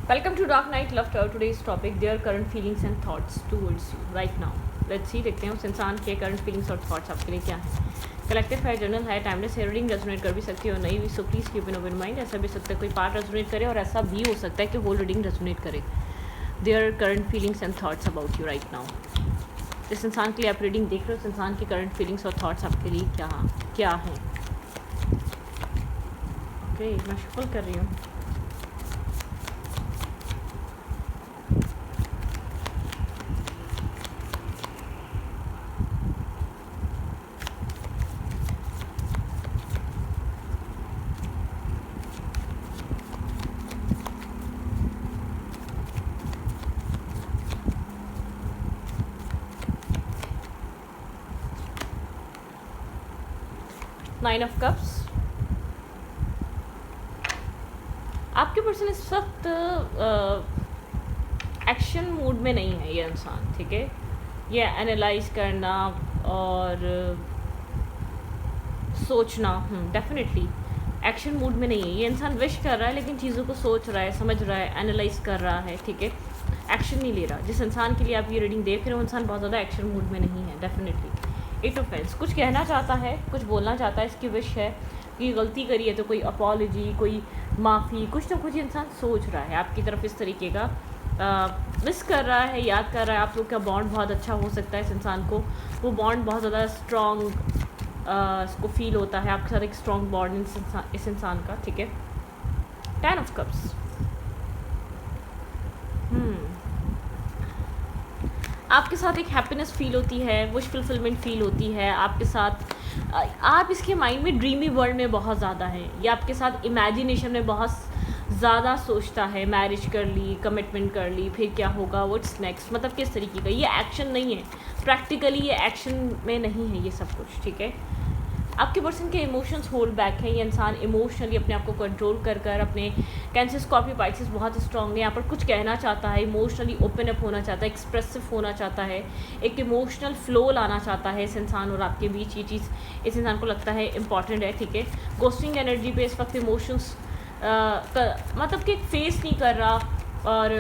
Welcome to Dark Night Love Tower. Today's topic: their current feelings and thoughts towards you right now. Let's see, देखते हैं उस इंसान के current feelings और thoughts आपके लिए क्या है. कलेक्टिव है, जर्नल है, टाइमलेस है, रीडिंग रेजोनेट कर भी सकती है और नहीं भी. So please keep in open mind. ऐसा भी सकता है कोई पार्ट रेजोनेट करे और ऐसा भी हो सकता है कि होल रीडिंग रेजोनेट करे. Their current feelings and thoughts about you right now. जिस इंसान के लिए आप रीडिंग देख रहे हो उस इंसान के करंट फीलिंग्स और थॉट्स आपके लिए क्या हैं. ओके, मैं शफल कर रही हूँ. Nine of cups. आपके पर्सन इस वक्त एक्शन मूड में नहीं है. ये इंसान, ठीक है, ये एनालाइज करना और सोचना, डेफिनेटली एक्शन मूड में नहीं है. ये इंसान विश कर रहा है लेकिन चीज़ों को सोच रहा है, समझ रहा है, एनालाइज कर रहा है, ठीक है, एक्शन नहीं ले रहा. जिस इंसान के लिए आप ये रीडिंग देख रहे हो इंसान बहुत ज़्यादा एक्शन मूड में नहीं है. डेफिनेटली एट ऑफ पेंस, कुछ कहना चाहता है, कुछ बोलना चाहता है. इसकी विश है कि गलती करी है तो कोई अपॉलॉजी, कोई माफ़ी, कुछ ना कुछ इंसान सोच रहा है आपकी तरफ. इस तरीके का मिस कर रहा है, याद कर रहा है. आप लोग का बॉन्ड बहुत अच्छा हो सकता है. इस इंसान को वो बॉन्ड बहुत ज़्यादा स्ट्रॉन्ग इसको फील होता है आपके साथ. एक स्ट्रॉन्ग बॉन्ड इस इंसान का, ठीक है. 10 ऑफ कप्स. आपके साथ एक हैप्पीनेस फील होती है, विश फुलफिलमेंट फील होती है आपके साथ. आप इसके माइंड में ड्रीमी वर्ल्ड में बहुत ज़्यादा है. ये आपके साथ इमेजिनेशन में बहुत ज़्यादा सोचता है. मैरिज कर ली, कमिटमेंट कर ली, फिर क्या होगा, व्हाट्स नेक्स्ट, मतलब किस तरीके का. ये एक्शन नहीं है, प्रैक्टिकली ये एक्शन में नहीं है ये सब कुछ, ठीक है. आपके पर्सन के इमोशंस होल्ड बैक है. ये इंसान इमोशनली अपने आप को कंट्रोल कर अपने कैंसर, स्कॉर्पियो, पाइसेस बहुत स्ट्रांग है. यहाँ पर कुछ कहना चाहता है, इमोशनली ओपन अप होना चाहता है, एक्सप्रेसिव होना चाहता है, एक इमोशनल फ्लो लाना चाहता है इस इंसान और आपके बीच. ये चीज़ इस इंसान को लगता है इंपॉर्टेंट है, ठीक है. गोस्टिंग एनर्जी पे इस वक्त इमोशंस मतलब कि फेस नहीं कर रहा और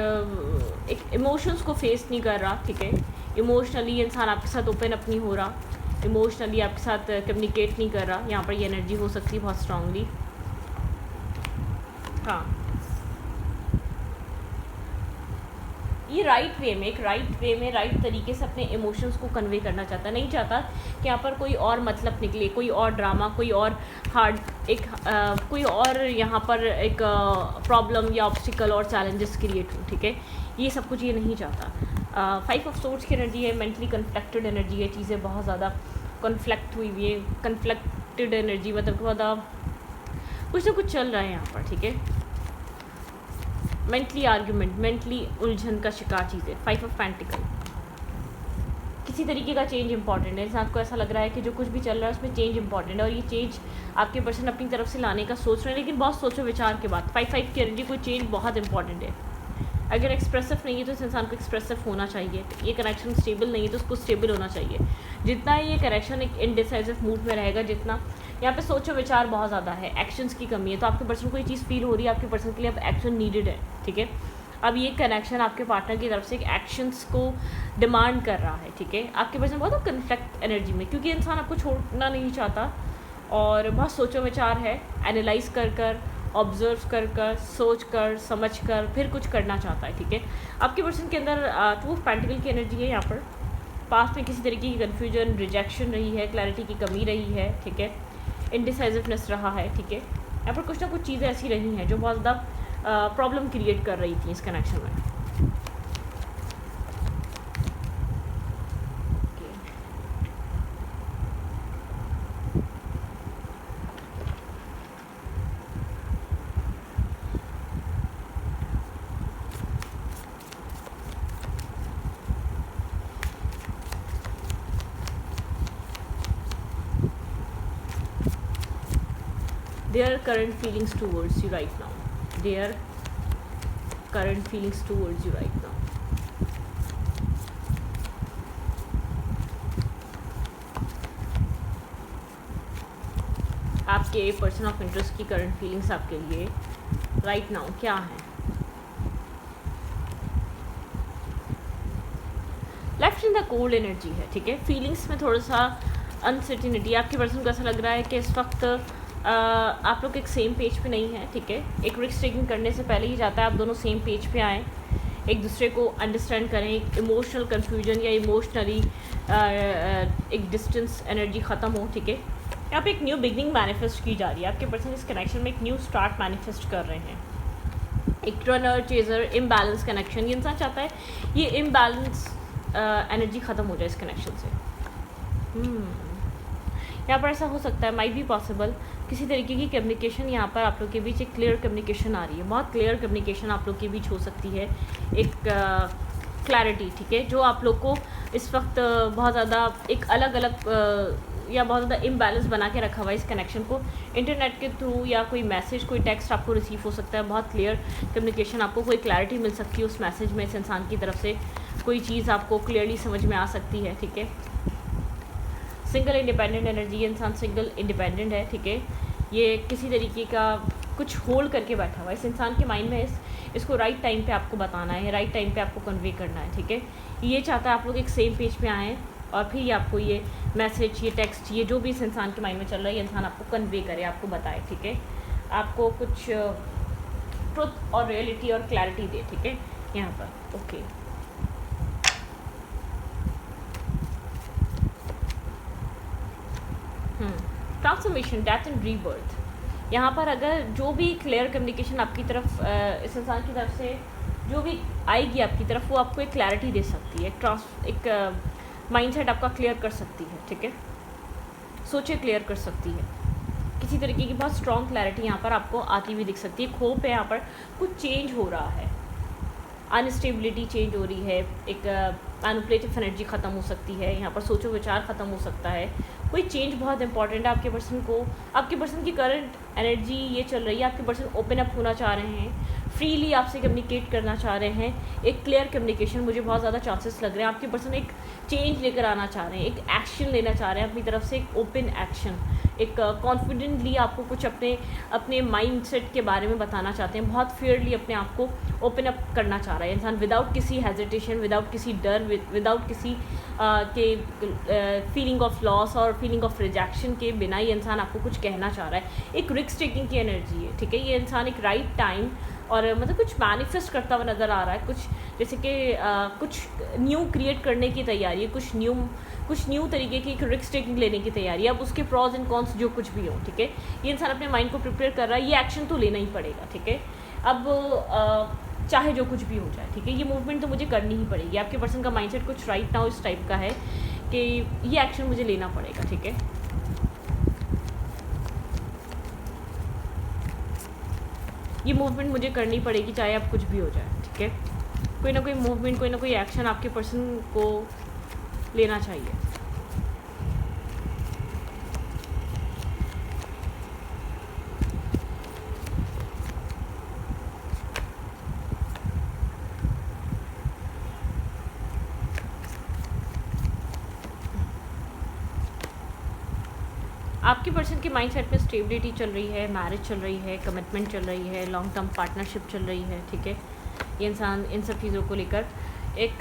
एक इमोशंस को फेस नहीं कर रहा, ठीक है. इमोशनली इंसान आपके साथ ओपन अप नहीं हो रहा, इमोशनली आपके साथ कम्युनिकेट नहीं कर रहा. यहाँ पर ये एनर्जी हो सकती है बहुत स्ट्रांगली. हाँ, ये राइट वे में, एक राइट वे में, राइट तरीके से अपने इमोशंस को कन्वे करना चाहता. नहीं चाहता कि यहाँ पर कोई और मतलब निकले, कोई और ड्रामा, कोई और हार्ड, कोई और यहाँ पर एक प्रॉब्लम या ऑब्स्टिकल और चैलेंजेस क्रिएट हो, ठीक है. ये सब कुछ ये नहीं चाहता. 5 ऑफ सोर्ड्स की एनर्जी है. मेंटली कन्फ्लिक्टेड एनर्जी है. चीज़ें बहुत ज़्यादा कन्फ्लिक्ट हुई हुई है. कन्फ्लिक्टेड एनर्जी मतलब बहुत कुछ ना कुछ चल रहा है यहाँ पर, ठीक है. मेंटली आर्ग्यूमेंट, मेंटली उलझन का शिकार चीज़ें. 5 ऑफ पेंटिकल, किसी तरीके का चेंज इंपॉर्टेंट है. इंसान को ऐसा लग रहा है कि जो कुछ भी चल रहा है उसमें चेंज इंपॉर्टेंट है और ये चेंज आपके पर्सन अपनी तरफ से लाने का सोच रहे हैं लेकिन बहुत सोचो विचार के बाद. 5 की एनर्जी, कोई चेंज बहुत इंपॉर्टेंट है. अगर एक्सप्रेसिव नहीं है तो इस इंसान को एक्सप्रेसिव होना चाहिए. ये कनेक्शन स्टेबल नहीं है तो उसको स्टेबल होना चाहिए. जितना ये कनेक्शन एक इनडिसाइसिव मूड में रहेगा, जितना यहाँ पे सोचो विचार बहुत ज़्यादा है, एक्शंस की कमी है, तो आपके पर्सन को ये चीज़ फील हो रही है आपके पर्सन के लिए अब एक्शन नीडेड है, ठीक है. अब ये कनेक्शन आपके पार्टनर की तरफ से एक एक्शंस को डिमांड कर रहा है, ठीक है. आपके पर्सन बहुत कन्फ्लिक्ट एनर्जी में, क्योंकि इंसान आपको छोड़ना नहीं चाहता और बहुत सोचो विचार है. एनालाइज कर ऑब्जर्व कर सोच कर समझ कर फिर कुछ करना चाहता है, ठीक है. आपके पर्सन के अंदर 2 ऑफ पेंटिकल की एनर्जी है. यहाँ पर पास्ट में किसी तरीके की कन्फ्यूजन, रिजेक्शन रही है, क्लैरिटी की कमी रही है, ठीक है. इनडिसाइसिवनेस रहा है, ठीक है. यहाँ पर कुछ ना कुछ चीज़ें ऐसी रही हैं जो बहुत ज़्यादा प्रॉब्लम क्रिएट कर रही थी इस कनेक्शन में. Their current feelings towards you right now. Their current feelings towards you right now. आपके पर्सन ऑफ इंटरेस्ट की करंट फीलिंग्स आपके लिए राइट नाउ क्या है. कोल्ड एनर्जी है, ठीक है। फीलिंग्स में थोड़ा सा अनसर्टिनिटी, आपके पर्सन को ऐसा लग रहा है कि इस वक्त आप लोग एक सेम पेज पे नहीं हैं, ठीक है। एक रिस्क टेकिंग करने से पहले ही चाहता है आप दोनों सेम पेज पे आएँ, एक दूसरे को अंडरस्टैंड करें, एक इमोशनल कन्फ्यूजन या इमोशनली एक डिस्टेंस एनर्जी ख़त्म हो, ठीक है। यहाँ पे एक न्यू बिगनिंग मैनिफेस्ट की जा रही है, आपके पर्सन इस कनेक्शन में एक न्यू स्टार्ट मैनिफेस्ट कर रहे हैं। एक टर्नर चेजर इम्बैलेंस कनेक्शन, ये इंसान चाहता है ये इम्बैलेंस एनर्जी ख़त्म हो जाए इस कनेक्शन से। यहाँ पर ऐसा हो सकता है, माइट बी पॉसिबल, किसी तरीके की कम्युनिकेशन यहाँ पर आप लोग के बीच एक क्लियर कम्युनिकेशन आ रही है, बहुत क्लियर कम्युनिकेशन आप लोग के बीच हो सकती है, एक क्लैरिटी, ठीक है, जो आप लोग को इस वक्त बहुत ज़्यादा एक अलग अलग या बहुत ज़्यादा इम्बैलेंस बना के रखा हुआ है इस कनेक्शन को। इंटरनेट के थ्रू या कोई मैसेज, कोई टेक्स्ट आपको रिसीव हो सकता है, बहुत क्लियर कम्युनिकेशन, आपको कोई क्लैरिटी मिल सकती है उस मैसेज में, इस इंसान की तरफ से कोई चीज़ आपको क्लियरली समझ में आ सकती है, ठीक है। सिंगल इंडिपेंडेंट एनर्जी, ये इंसान सिंगल इंडिपेंडेंट है, ठीक है। ये किसी तरीके का कुछ होल्ड करके बैठा हुआ है इस इंसान के माइंड में, इसको राइट टाइम पे आपको बताना है, राइट टाइम पे आपको कन्वे करना है, ठीक है। ये चाहता है आप लोग एक सेम पेज पे आएँ और फिर ये आपको ये मैसेज, ये टेक्स्ट, ये जो भी इस इंसान के माइंड में चल रहा है, ये इंसान आपको कन्वे करे, आपको बताए, ठीक है। आपको कुछ ट्रुथ और रियलिटी और क्लैरिटी दे, ठीक है, यहाँ पर। Okay, transformation, death and rebirth, यहाँ पर अगर जो भी क्लियर कम्युनिकेशन आपकी तरफ इस इंसान की तरफ से जो भी आएगी आपकी तरफ, वो आपको एक क्लैरिटी दे सकती है, एक माइंडसेट आपका क्लियर कर सकती है, ठीक है। सोचे क्लियर कर सकती है, किसी तरीके की बहुत स्ट्रॉन्ग क्लैरिटी यहाँ पर आपको आती हुई दिख सकती है। होप है यहाँ पर कुछ चेंज हो रहा है, अनस्टेबिलिटी चेंज हो रही है, एक मैनिपुलेटिव एनर्जी ख़त्म हो सकती है, यहाँ पर सोचो विचार ख़त्म हो सकता है, कोई चेंज बहुत इंपॉर्टेंट है आपके पर्सन को। आपके पर्सन की करंट एनर्जी ये चल रही है, आपके पर्सन ओपन अप होना चाह रहे हैं, फ्रीली आपसे कम्युनिकेट करना चाह रहे हैं, एक क्लियर कम्युनिकेशन, मुझे बहुत ज़्यादा चांसेस लग रहे हैं। आपके पर्सन एक चेंज लेकर आना चाह रहे हैं, एक एक्शन लेना चाह रहे हैं अपनी तरफ से, एक ओपन एक्शन, एक कॉन्फिडेंटली आपको कुछ अपने माइंडसेट के बारे में बताना चाहते हैं, बहुत फेयरली अपने आप को ओपन अप करना चाह रहा है इंसान, विदाउट किसी हेजिटेशन, विदाउट किसी डर, विदाउट किसी के फीलिंग ऑफ लॉस और फीलिंग ऑफ रिजेक्शन के बिना ये इंसान आपको कुछ कहना चाह रहा है। एक रिस्क टेकिंग की एनर्जी है, ठीक है। ये इंसान एक राइट टाइम और मतलब कुछ मैनिफेस्ट करता हुआ नज़र आ रहा है, कुछ जैसे कि कुछ न्यू क्रिएट करने की तैयारी है, कुछ न्यू तरीके की एक रिस्क टेकिंग लेने की तैयारी है। अब उसके प्रॉज एंड कॉन्स जो कुछ भी हो, ठीक है, ये इंसान अपने माइंड को प्रिपेयर कर रहा है, ये एक्शन तो लेना ही पड़ेगा, ठीक है। अब चाहे जो कुछ भी हो जाए, ठीक है, ये मूवमेंट तो मुझे करनी ही पड़ेगी। आपके पर्सन का माइंडसेट कुछ राइट नाउ इस टाइप का है कि ये एक्शन मुझे लेना पड़ेगा, ठीक है। ये मूवमेंट मुझे करनी पड़ेगी चाहे अब कुछ भी हो जाए, ठीक है। कोई ना कोई मूवमेंट, कोई ना कोई एक्शन आपके पर्सन को लेना चाहिए। आपके पर्सन के माइंडसेट में स्टेबिलिटी चल रही है, मैरिज चल रही है, कमिटमेंट चल रही है, लॉन्ग टर्म पार्टनरशिप चल रही है, ठीक है। ये इंसान इन सब चीज़ों को लेकर एक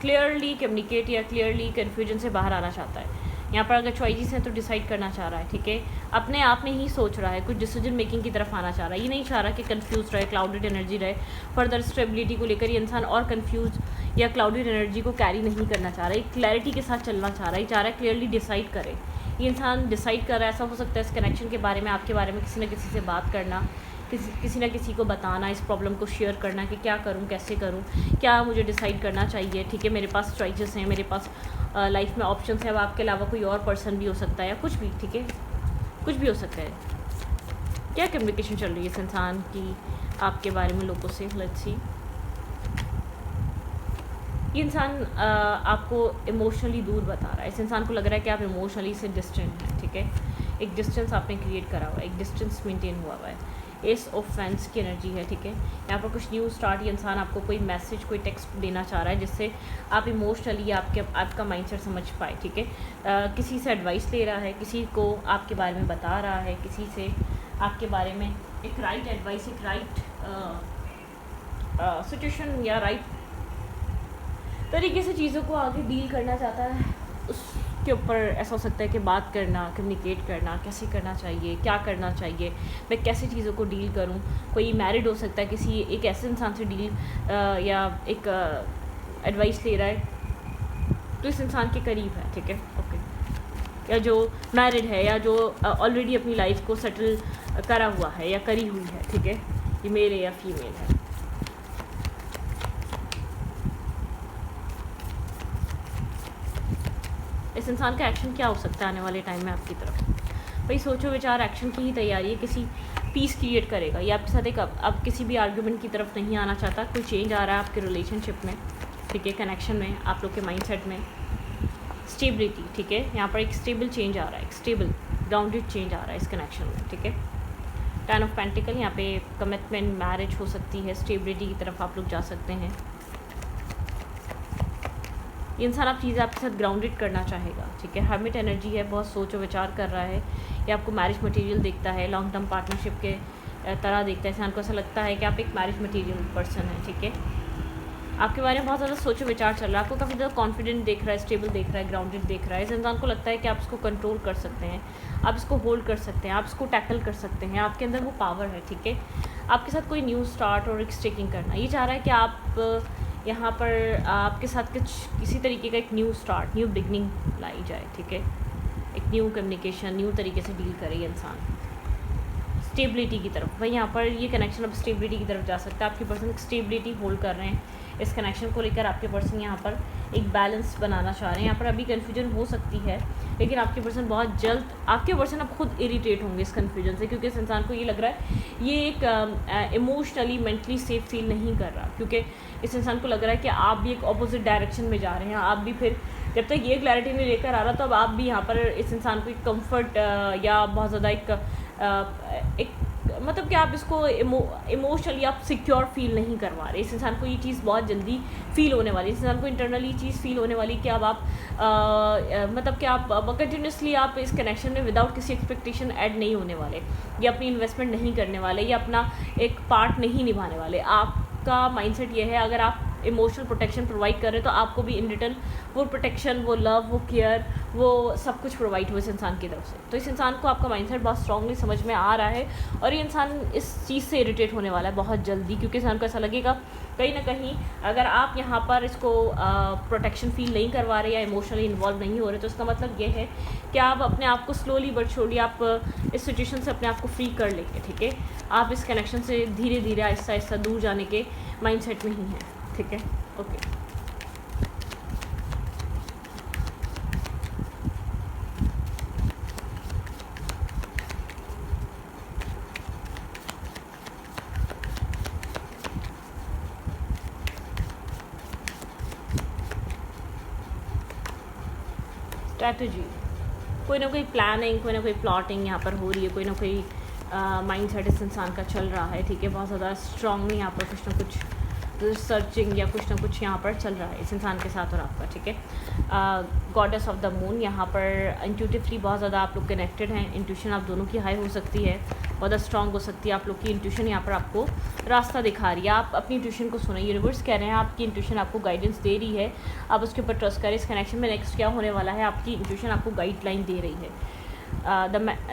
क्लियरली कम्युनिकेट या क्लियरली कन्फ्यूजन से बाहर आना चाहता है। यहाँ पर अगर चॉइसेस हैं तो डिसाइड करना चाह रहा है, ठीक है। अपने आप में ही सोच रहा है, कुछ डिसीजन मेकिंग की तरफ आना चाह रहा है। ये नहीं चाह रहा कि कंफ्यूज रहे, क्लाउडेड एनर्जी रहे, फर्दर स्टेबिलिटी को लेकर ये इंसान और कंफ्यूज या क्लाउडेड एनर्जी को कैरी नहीं करना चाह रहा है, क्लैरिटी के साथ चलना चाह रहा है, ये चाह रहा है क्लियरली डिसाइड करे। ये इंसान डिसाइड कर रहा है, ऐसा हो सकता है इस कनेक्शन के बारे में, आपके बारे में किसी न किसी से बात करना, किसी न किसी को बताना, इस प्रॉब्लम को शेयर करना कि क्या करूं, कैसे करूं, क्या मुझे डिसाइड करना चाहिए, ठीक है। मेरे पास चॉइसेस हैं, मेरे पास लाइफ में ऑप्शंस हैं, अब आपके अलावा कोई और पर्सन भी हो सकता है या कुछ भी, ठीक है, कुछ भी हो सकता है। क्या कम्युनिकेशन चल रही है इस इंसान की आपके बारे में लोगों से, लेट्स सी। ये इंसान आपको इमोशनली दूर बता रहा है, इस इंसान को लग रहा है कि आप इमोशनली से डिस्टेंट हैं, ठीक है। एक डिस्टेंस आपने क्रिएट करा हुआ है, एक डिस्टेंस मेंटेन हुआ हुआ है। एस ऑफ फैंस की एनर्जी है, ठीक है। यहाँ पर कुछ न्यू स्टार्ट, ये इंसान आपको कोई मैसेज, कोई टेक्स्ट देना चाह रहा है जिससे आप इमोशनली आपका माइंडसेट समझ पाए, ठीक है। किसी से एडवाइस ले रहा है, किसी को आपके बारे में बता रहा है, किसी से आपके बारे में एक राइट एडवाइस, एक राइट सिचुएशन या राइट तरीके से चीज़ों को आगे डील करना चाहता है। उसके ऊपर ऐसा हो सकता है कि बात करना, कम्युनिकेट करना, कैसे करना चाहिए, क्या करना चाहिए, मैं कैसे चीज़ों को डील करूँ। कोई मैरिड हो सकता है, किसी एक ऐसे इंसान से डील या एक एडवाइस ले रहा है तो इस इंसान के करीब है, ठीक है, ओके। या जो मैरिड है या जो ऑलरेडी अपनी लाइफ को सेटल करा हुआ है या करी हुई है, ठीक है, ये मेल है या फीमेल है। इस इंसान का एक्शन क्या हो सकता है आने वाले टाइम में आपकी तरफ? भाई सोचो विचार एक्शन की ही तैयारी है, किसी पीस क्रिएट करेगा। ये आपके साथ एक अब किसी भी आर्ग्यूमेंट की तरफ नहीं आना चाहता। कोई चेंज आ रहा है आपके रिलेशनशिप में, ठीक है, कनेक्शन में, आप लोग के माइंडसेट में। स्टेबिलिटी, ठीक है, यहाँ पर एक स्टेबल चेंज आ रहा है, एक स्टेबल ग्राउंडेड चेंज आ रहा है इस कनेक्शन में, ठीक है। 10 ऑफ पेंटिकल, यहाँ पे कमिटमेंट, मैरिज हो सकती है, स्टेबिलिटी की तरफ आप लोग जा सकते हैं। ये इंसान आप चीज़ें आपके साथ ग्राउंडेड करना चाहेगा, ठीक है। हर्मिट एनर्जी है, बहुत सोच और विचार कर रहा है। ये आपको मैरिज मटेरियल देखता है, लॉन्ग टर्म पार्टनरशिप के तरह देखता है। इंसान को ऐसा लगता है कि आप एक मैरिज मटेरियल पर्सन है, ठीक है। आपके बारे में बहुत ज़्यादा सोच और विचार चल रहा है। आपको काफ़ी ज़्यादा कॉन्फिडेंट देख रहा है, स्टेबल देख रहा है, ग्राउंडेड देख रहा है। इस इंसान को लगता है कि आप इसको कंट्रोल कर सकते हैं, आप इसको होल्ड कर सकते हैं, आप इसको टैकल कर सकते हैं। आपके अंदर वो पावर है, ठीक है। आपके साथ कोई न्यू स्टार्ट और रिस्क टेकिंग करना, ये चाह रहा है कि आप यहाँ पर आपके साथ किसी तरीके का एक न्यू स्टार्ट, न्यू बिगनिंग लाई जाए, ठीक है। एक न्यू कम्युनिकेशन, न्यू तरीके से डील करे ये इंसान स्टेबिलिटी की तरफ। भाई यहाँ पर ये कनेक्शन अब स्टेबिलिटी की तरफ जा सकता है। आपके पर्सन स्टेबिलिटी होल्ड कर रहे हैं। इस कनेक्शन को लेकर आपके पर्सन यहाँ पर एक बैलेंस बनाना चाह रहे हैं। यहाँ पर अभी कन्फ्यूजन हो सकती है, लेकिन आपके पर्सन बहुत जल्द, आपके पर्सन अब खुद इरिटेट होंगे इस कन्फ्यूजन से, क्योंकि इस इंसान को ये लग रहा है ये एक इमोशनली मेंटली सेफ फील नहीं कर रहा, क्योंकि इस इंसान को लग रहा है कि आप भी एक ऑपोजिट डायरेक्शन में जा रहे हैं। आप भी फिर जब तक ये क्लैरिटी नहीं लेकर आ रहा, तो अब आप भी यहाँ पर इस इंसान को एक कम्फर्ट या बहुत ज़्यादा एक मतलब कि आप इसको इमोशनली आप सिक्योर फील नहीं करवा रहे। इस इंसान को ये चीज़ बहुत जल्दी फील होने वाली है। इस इंसान को इंटरनली चीज़ फील होने वाली कि अब आप मतलब कि आप कंटिन्यूसली आप इस कनेक्शन में विदाउट किसी एक्सपेक्टेशन ऐड नहीं होने वाले, या अपनी इन्वेस्टमेंट नहीं करने वाले, या अपना एक पार्ट नहीं निभाने वाले। आपका माइंडसेट ये है, अगर आप इमोशनल प्रोटेक्शन प्रोवाइड कर रहे हैं तो आपको भी इन रिटर्न वो प्रोटेक्शन, वो लव, वो केयर, वो सब कुछ प्रोवाइड हो इस इंसान की तरफ से। तो इस इंसान को आपका माइंडसेट बहुत स्ट्रांगली समझ में आ रहा है, और ये इंसान इस चीज़ से इरिटेट होने वाला है बहुत जल्दी, क्योंकि इंसान को ऐसा लगेगा कहीं ना कहीं अगर आप यहाँ पर इसको प्रोटेक्शन फील नहीं करवा रहे या इमोशनली इन्वॉल्व नहीं हो रहे, तो इसका मतलब ये है कि आप अपने आप को स्लोली बट श्योरली आप इस सिचुएशन से अपने आप को फ्री कर लेंगे, ठीक है। आप इस कनेक्शन से धीरे धीरे आहिस्ता आहिस्ता दूर जाने के माइंडसेट में ही हैं, ठीक है, ओके। स्ट्रैटेजी, कोई ना कोई प्लानिंग, कोई ना कोई प्लॉटिंग यहाँ पर हो रही है, कोई ना कोई माइंड सेट इस इंसान का चल रहा है, ठीक है। बहुत ज़्यादा स्ट्रांगली यहाँ पर कुछ ना कुछ सर्चिंग या कुछ ना कुछ यहाँ पर चल रहा है इस इंसान के साथ और आपका, ठीक है। गॉडेस ऑफ द मून, यहाँ पर इंट्यूटिवली बहुत ज़्यादा आप लोग कनेक्टेड हैं। इंट्यूशन आप दोनों की हाई हो सकती है, बहुत ज़्यादा स्ट्रांग हो सकती है। आप लोग की इंट्यूशन यहाँ पर आपको रास्ता दिखा रही है। आप अपनी इंट्यूशन को सुने, यूनिवर्स कह रहे हैं आपकी इंट्यूशन आपको गाइडेंस दे रही है, आप उसके ऊपर ट्रस्ट करें। इस कनेक्शन में नेक्स्ट क्या होने वाला है, आपकी इंट्यूशन आपको गाइडलाइन दे रही है।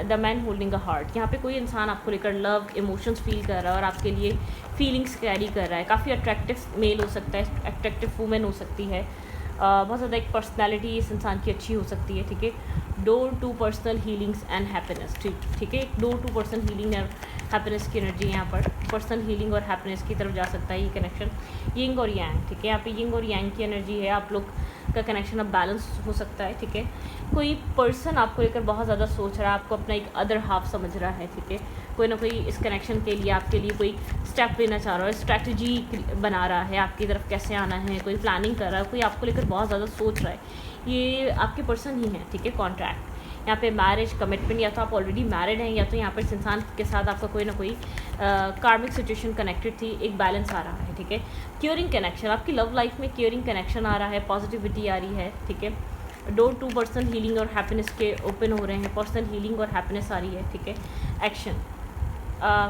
The man holding a heart, यहाँ पे कोई इंसान आपको लेकर लव इमोशंस फील कर रहा है और आपके लिए फीलिंग्स कैरी कर रहा है। काफ़ी अट्रैक्टिव मेल हो सकता है, अट्रैक्टिव वूमेन हो सकती है। बहुत ज़्यादा एक पर्सनैलिटी इस इंसान की अच्छी हो सकती है, ठीक है। Door to personal healings and happiness, ठीक है। डोर टू पर्सनल हीलिंग और हैप्पीनेस की एनर्जी यहाँ पर पर्सनल हीलिंग और हैप्पीनेस की तरफ जा सकता है ये कनेक्शन। यिंग और यांग, ठीक है। यहाँ पे यिंग और यांग की एनर्जी है। आप लोग का कनेक्शन अब बैलेंस हो सकता है, ठीक है। कोई पर्सन आपको लेकर बहुत ज़्यादा सोच रहा है, आपको अपना एक अदर हाफ समझ रहा है, ठीक है। कोई ना कोई इस कनेक्शन के लिए आपके लिए कोई स्टेप लेना चाह रहा है, स्ट्रैटेजी बना रहा है आपकी तरफ कैसे आना है, कोई प्लानिंग कर रहा है, कोई आपको लेकर बहुत ज़्यादा सोच रहा है। ये आपके पर्सन ही हैं, ठीक है। कॉन्ट्रैक्ट, यहाँ पे मैरिज, कमिटमेंट, या तो आप ऑलरेडी मैरिड हैं या तो यहाँ पर इस इंसान के साथ आपका कोई ना कोई कार्मिक सिचुएशन कनेक्टेड थी, एक बैलेंस आ रहा है, ठीक है। केयरिंग कनेक्शन, आपकी लव लाइफ में केयरिंग कनेक्शन आ रहा है, पॉजिटिविटी आ रही है, ठीक है। डोर टू पर्सनल हीलिंग और हैप्पीनेस के ओपन हो रहे हैं, पर्सनल हीलिंग और हैप्पीनेस आ रही है, ठीक है। एक्शन,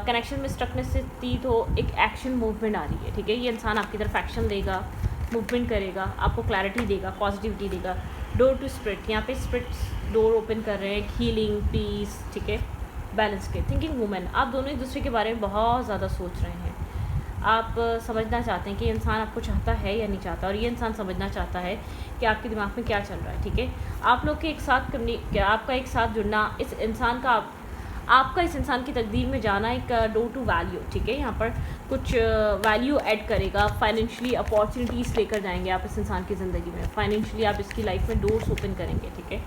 कनेक्शन में स्ट्रकनेस से थी तो एक एक्शन मूवमेंट आ रही है, ठीक है। ये इंसान आपकी तरफ एक्शन देगा, मूवमेंट करेगा, आपको क्लैरिटी देगा, पॉजिटिविटी देगा। डोर टू स्पिरिट, यहाँ पे स्पिरिट डोर ओपन कर रहे हैं, हीलिंग, पीस, ठीक है, बैलेंस के। थिंकिंग वुमेन, आप दोनों एक दूसरे के बारे में बहुत ज़्यादा सोच रहे हैं। आप समझना चाहते हैं कि इंसान आपको चाहता है या नहीं चाहता, और ये इंसान समझना चाहता है कि आपके दिमाग में क्या चल रहा है, ठीक है। आप लोग के एक साथ आपका एक साथ जुड़ना, इस इंसान का आपका इस इंसान की तकदीर में जाना एक डोर टू वैल्यू, ठीक है। यहाँ पर कुछ वैल्यू ऐड करेगा, फाइनेंशियली अपॉर्चुनिटीज़ लेकर जाएंगे आप इस इंसान की ज़िंदगी में, फाइनेंशियली आप इसकी लाइफ में डोर्स ओपन करेंगे, ठीक है।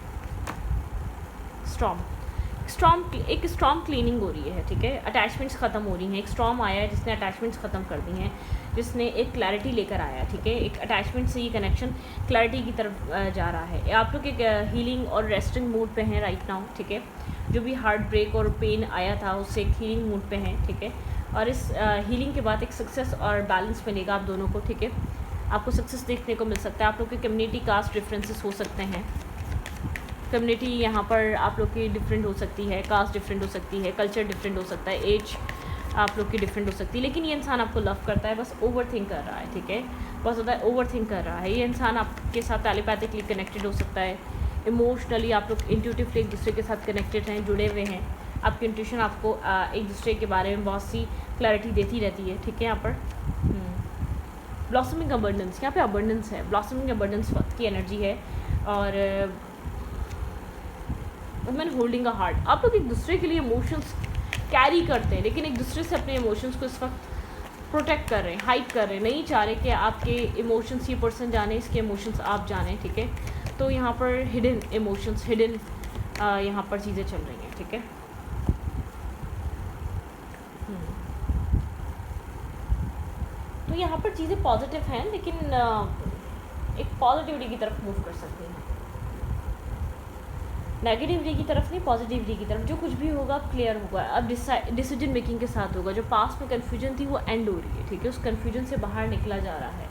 एक स्ट्रॉन्ग क्लीनिंग हो रही है, ठीक है। अटैचमेंट्स ख़त्म हो रही हैं। एक स्ट्रॉन्ग आया है जिसने अटैचमेंट्स ख़त्म कर दी हैं, जिसने एक क्लैरिटी लेकर आया, ठीक है। एक अटैचमेंट से ये कनेक्शन क्लैरिटी की तरफ जा रहा है। आप लोग एक हीलिंग और रेस्टिंग मूड पे हैं राइट नाउ, ठीक है। जो भी हार्ट ब्रेक और पेन आया था उससे एक हीलिंग मूड पे हैं, ठीक है। और इस हीलिंग के बाद एक सक्सेस और बैलेंस मिलेगा आप दोनों को, ठीक है। आपको सक्सेस देखने को मिल सकता है। आप लोग के कम्युनिटी कास्ट डिफरेंसेस हो सकते हैं। कम्युनिटी यहाँ पर आप लोग की डिफरेंट हो सकती है, कास्ट डिफरेंट हो सकती है, कल्चर डिफरेंट हो सकता है, एज आप लोग की डिफरेंट हो सकती है, लेकिन ये इंसान आपको लव करता है, बस ओवर थिंक कर रहा है, ठीक है। बहुत ज़्यादा ओवर थिंक कर रहा है। ये इंसान आपके साथ टेलीपैथिकली कनेक्टेड हो सकता है, इमोशनली आप लोग इंट्यूटिवली एक दूसरे के साथ कनेक्टेड हैं, जुड़े हुए हैं। आपकी इंट्यूशन आपको एक दूसरे के बारे में बहुत सी क्लैरिटी देती रहती है, ठीक है। यहाँ पर ब्लॉसमिंग अबंडेंस, यहाँ पे अबंडेंस है, ब्लॉसमिंग अबंडेंस वक्त की एनर्जी है। और वुमेन होल्डिंग अ हार्ट, आप लोग एक दूसरे के लिए इमोशंस कैरी करते हैं, लेकिन एक दूसरे से अपने इमोशंस को इस वक्त प्रोटेक्ट कर रहे हैं, हाइड कर रहे हैं, नहीं चाह रहे कि आपके इमोशंस ये पर्सन जाने, इसके इमोशंस आप जाने, ठीक है। तो यहाँ पर हिडन इमोशंस, हिडन यहाँ पर चीज़ें चल रही हैं, ठीक है। तो यहाँ पर चीज़ें पॉजिटिव हैं, लेकिन एक पॉजिटिविटी की तरफ मूव कर सकती हैं, नेगेटिविटी की तरफ नहीं, पॉजिटिविटी की तरफ। जो कुछ भी होगा क्लियर होगा, अब डिसीजन मेकिंग के साथ होगा। जो पास्ट में कन्फ्यूजन थी वो एंड हो रही है, ठीक है। उस कन्फ्यूजन से बाहर निकला जा रहा है।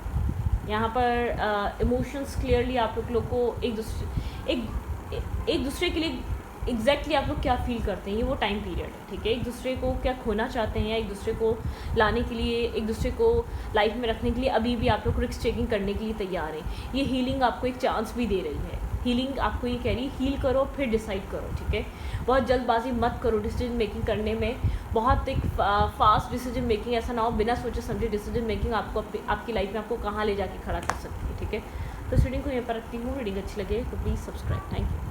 यहाँ पर इमोशंस क्लियरली आप लोग को एक दूसरे के लिए एग्जैक्टली आप लोग क्या फील करते हैं, ये वो टाइम पीरियड है, ठीक है। एक दूसरे को क्या खोना चाहते हैं या एक दूसरे को लाने के लिए, एक दूसरे को लाइफ में रखने के लिए अभी भी आप लोग रिस्क टेकिंग करने के लिए तैयार हैं। ये हीलिंग आपको एक चांस भी दे रही है। हीलिंग आपको ये कह रही है हील करो फिर डिसाइड करो, ठीक है। बहुत जल्दबाजी मत करो डिसीजन मेकिंग करने में। बहुत एक फास्ट डिसीजन मेकिंग ऐसा ना हो, बिना सोचे समझे डिसीजन मेकिंग आपको आपकी लाइफ में आपको कहाँ ले जाके खड़ा कर सकती है, ठीक है। तो इस रीडिंग को यहाँ पर रखती हूँ। रीडिंग अच्छी लगे तो प्लीज़ सब्सक्राइब। Thank you.